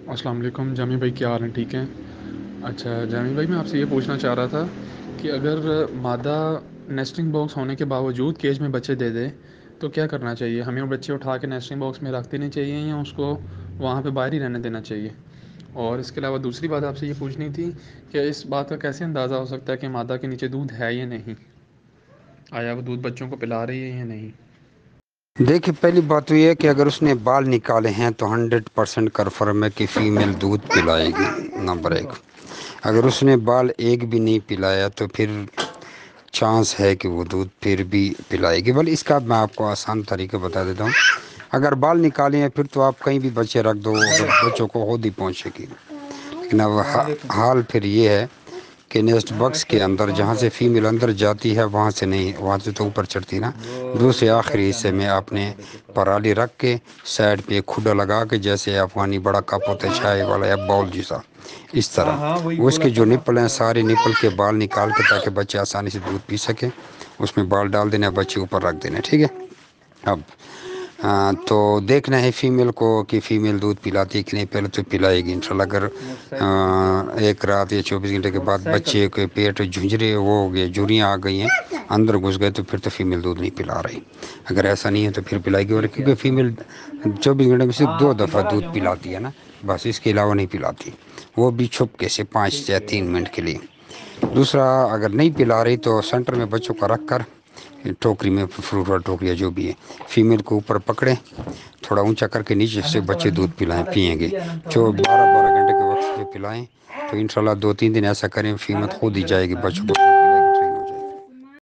السلام علیکم جامی بھائی، کیا حال ہیں؟ ٹھیک ہیں؟ اچھا جامی بھائی، میں آپ سے یہ پوچھنا چاہ رہا تھا کہ اگر مادہ نیسٹنگ باکس ہونے کے باوجود کیج میں بچے دے دے تو کیا کرنا چاہیے ہمیں؟ وہ بچے اٹھا کے نیسٹنگ باکس میں رکھ دینے چاہیے یا اس کو وہاں پہ باہر ہی رہنے دینا چاہیے؟ اور اس کے علاوہ دوسری بات آپ سے یہ پوچھنی تھی کہ اس بات کا کیسے اندازہ ہو سکتا ہے کہ مادہ کے نیچے دودھ ہے یا نہیں؟ آیا وہ دودھ بچوں کو پلا رہی ہے یا نہیں؟ دیکھیے، پہلی بات تو یہ ہے کہ اگر اس نے بال نکالے ہیں تو 100% کنفرم ہے کہ فیمیل دودھ پلائے گی، نمبر ایک۔ اگر اس نے بال ایک بھی نہیں پلایا تو پھر چانس ہے کہ وہ دودھ پھر بھی پلائے گی۔ بل اس کا میں آپ کو آسان طریقہ بتا دیتا ہوں۔ اگر بال نکالے ہیں پھر تو آپ کہیں بھی بچے رکھ دو، بچوں کو خود ہی پہنچے گی۔ لیکن اب حال پھر یہ ہے کہ نیسٹ باکس کے اندر جہاں سے فیمیل اندر جاتی ہے وہاں سے نہیں، وہاں سے تو اوپر چڑھتی نا۔ دوسرے آخری حصے میں آپ نے پرالی رکھ کے سائڈ پہ کھڈا لگا کے، جیسے افغانی بڑا کپ ہوتا ہے چائے والا یا باؤل جیسا، اس طرح وہ اس کے جو نپل ہیں سارے نپل کے بال نکال کے تاکہ بچے آسانی سے دودھ پی سکیں، اس میں بال ڈال دینا، بچے اوپر رکھ دینا، ٹھیک ہے۔ اب تو دیکھنا ہے فیمیل کو کہ فیمیل دودھ پلاتی ہے کہ نہیں، پہلے تو پلائے گی انشاءاللہ۔ اگر ایک رات یا 24 گھنٹے کے بعد بچے کے پیٹ جھنجھرے وہ ہو گئے، جوریاں آ گئی ہیں، اندر گھس گئے، تو پھر تو فیمیل دودھ نہیں پلا رہی۔ اگر ایسا نہیں ہے تو پھر پلائے گی، اور کیونکہ فیمیل 24 گھنٹے میں صرف 2 دفعہ دودھ پلاتی ہے نا، بس اس کے علاوہ نہیں پلاتی، وہ بھی چھپ کے سے 5 یا 3 منٹ کے لیے۔ دوسرا، اگر نہیں پلا رہی تو سینٹر میں بچوں کو رکھ کر ٹوکری میں، فروٹ والا ٹوکری جو بھی ہے، فیمیل کو اوپر پکڑیں، تھوڑا اونچا کر کے نیچے سے بچے دودھ پلائیں، پئیں گے۔ جو 12 گھنٹے کے وقت پہ پلائیں تو انشاءاللہ 2-3 دن ایسا کریں، فیمیل خود ہی جائے گی بچوں کو